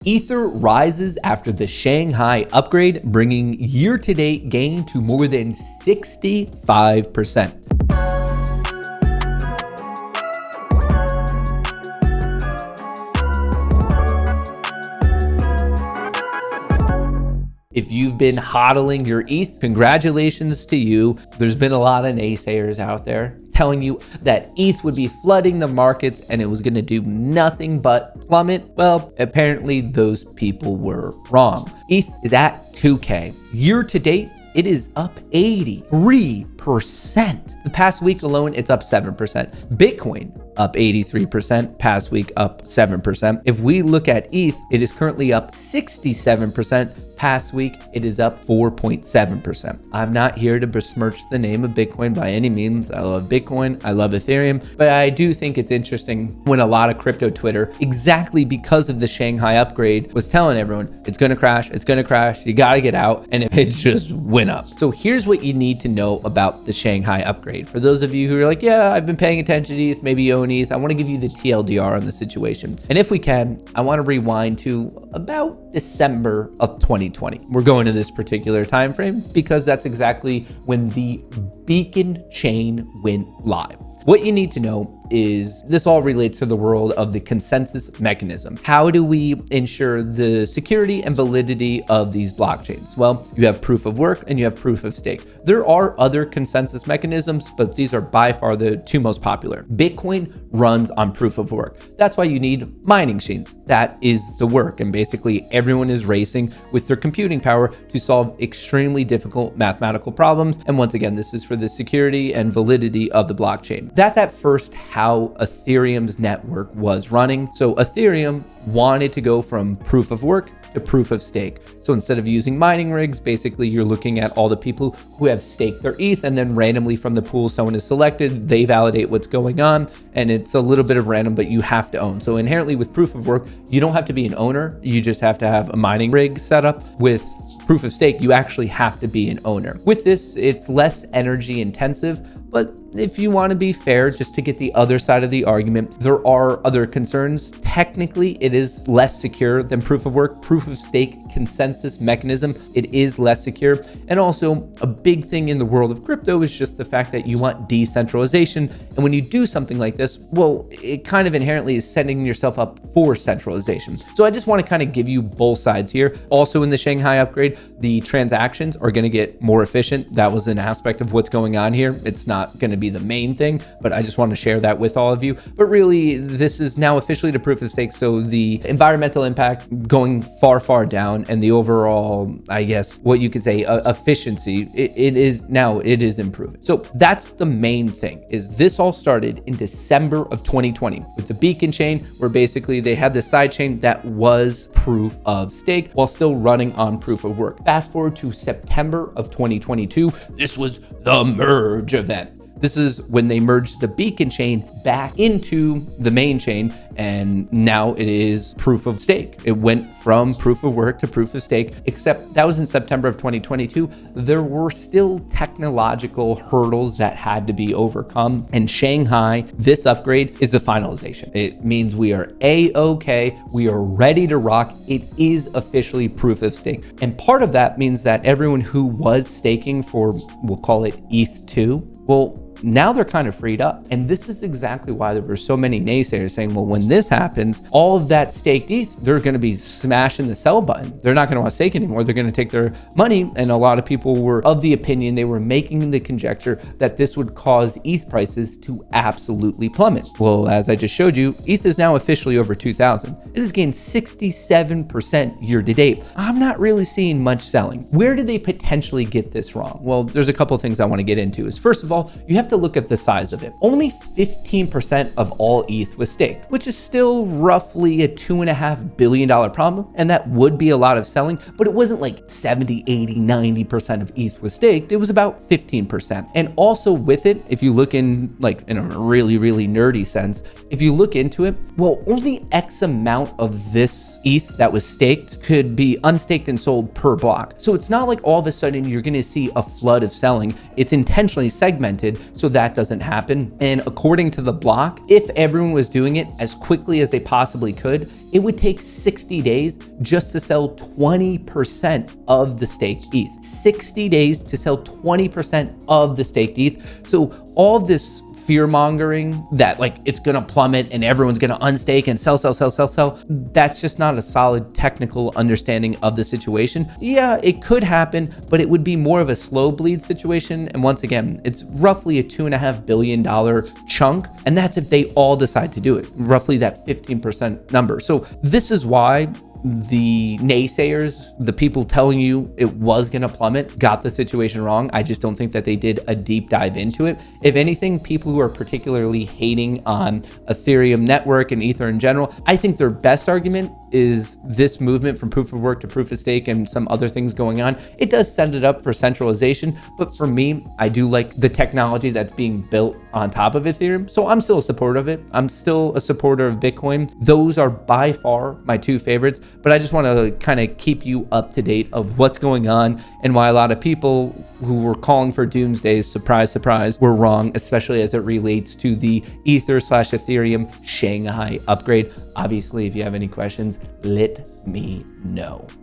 Ether rises after the Shanghai upgrade, bringing year-to-date gain to more than 65%. If you've been hodling your ETH, congratulations to you. There's been a lot of naysayers out there telling you that ETH would be flooding the markets and it was going to do nothing but plummet. Well, apparently those people were wrong. ETH is at 2K. Year to date, it is up 83%. The past week alone, it's up 7%. Bitcoin up 83%, past week up 7%. If we look at ETH, it is currently up 67%. Past week, it is up 4.7%. I'm not here to besmirch the name of Bitcoin by any means. I love Bitcoin, I love Ethereum, but I do think it's interesting when a lot of crypto Twitter, exactly because of the Shanghai upgrade, was telling everyone, it's gonna crash, you gotta get out, and it just went up. So here's what you need to know about the Shanghai upgrade. For those of you who are like, yeah, I've been paying attention to ETH, maybe you own ETH, I wanna give you the TLDR on the situation. And if we can, I wanna rewind to about December of 2020. We're going to this particular time frame because that's exactly when the Beacon chain went live. What you need to know is this all relates to the world of the consensus mechanism. How do we ensure the security and validity of these blockchains? Well, you have proof of work and you have proof of stake. There are other consensus mechanisms, but these are by far the two most popular. Bitcoin runs on proof of work. That's why you need mining machines. That is the work. And basically everyone is racing with their computing power to solve extremely difficult mathematical problems. And once again, this is for the security and validity of the blockchain. That's at first how Ethereum's network was running. So Ethereum wanted to go from proof of work to proof of stake. So instead of using mining rigs, basically you're looking at all the people who have staked their ETH, and then randomly from the pool, someone is selected, they validate what's going on, and it's a little bit of random, but you have to own. So inherently with proof of work, you don't have to be an owner, you just have to have a mining rig set up. With proof of stake, you actually have to be an owner. With this, it's less energy intensive, but if you want to be fair, just to get the other side of the argument, there are other concerns. Technically, it is less secure than proof of work. Proof of stake consensus mechanism, it is less secure. And also a big thing in the world of crypto is just the fact that you want decentralization. And when you do something like this, well, it kind of inherently is setting yourself up for centralization. So I just want to kind of give you both sides here. Also in the Shanghai upgrade, the transactions are going to get more efficient. That was an aspect of what's going on here. It's not going to be the main thing, but I just want to share that with all of you. But really, this is now officially to proof of stake. So the environmental impact going far down, and the overall, I guess, what you could say, efficiency, it is improving. So that's the main thing, is this all started in December of 2020 with the Beacon chain, where basically they had the side chain that was proof of stake while still running on proof of work. Fast forward to September of 2022, this was the merge event. This is when they merged the Beacon chain back into the main chain, and now it is proof of stake. It went from proof of work to proof of stake, except that was in September of 2022. There were still technological hurdles that had to be overcome, and Shanghai, this upgrade is the finalization. It means we are A-okay, we are ready to rock. It is officially proof of stake. And part of that means that everyone who was staking for, we'll call it ETH2, well, now they're kind of freed up. And this is exactly why there were so many naysayers saying, well, when this happens, all of that staked ETH, they're going to be smashing the sell button. They're not going to want to stake anymore. They're going to take their money. And a lot of people were of the opinion, they were making the conjecture that this would cause ETH prices to absolutely plummet. Well, as I just showed you, ETH is now officially over 2,000. It has gained 67% year to date. I'm not really seeing much selling. Where did they potentially get this wrong? Well, there's a couple of things I want to get into. Is first of all, you have to look at the size of it. Only 15% of all ETH was staked, which is still roughly a $2.5 billion problem. And that would be a lot of selling, but it wasn't like 70, 80, 90% of ETH was staked. It was about 15%. And also with it, if you look in like in a really nerdy sense, if you look into it, well, only X amount of this ETH that was staked could be unstaked and sold per block. So it's not like all of a sudden you're going to see a flood of selling. It's intentionally segmented so that doesn't happen. And according to the block, if everyone was doing it as quickly as they possibly could, it would take 60 days just to sell 20% of the staked ETH. 60 days to sell 20% of the staked ETH. So all of this fear mongering that like it's gonna plummet and everyone's gonna unstake and sell, that's just not a solid technical understanding of the situation. Yeah, it could happen, but it would be more of a slow bleed situation. And once again, it's roughly a $2.5 billion chunk. And that's if they all decide to do it, roughly that 15% number. So this is why the naysayers, the people telling you it was going to plummet, got the situation wrong. I just don't think that they did a deep dive into it. If anything, people who are particularly hating on Ethereum network and Ether in general, I think their best argument is this movement from proof of work to proof of stake and some other things going on. It does set it up for centralization, but for me, I do like the technology that's being built on top of Ethereum. So I'm still a supporter of it. I'm still a supporter of Bitcoin. Those are by far my two favorites, but I just want to kind of keep you up to date of what's going on and why a lot of people who were calling for doomsdays, surprise, surprise, were wrong, especially as it relates to the Ether/Ethereum Shanghai upgrade. Obviously, if you have any questions, let me know.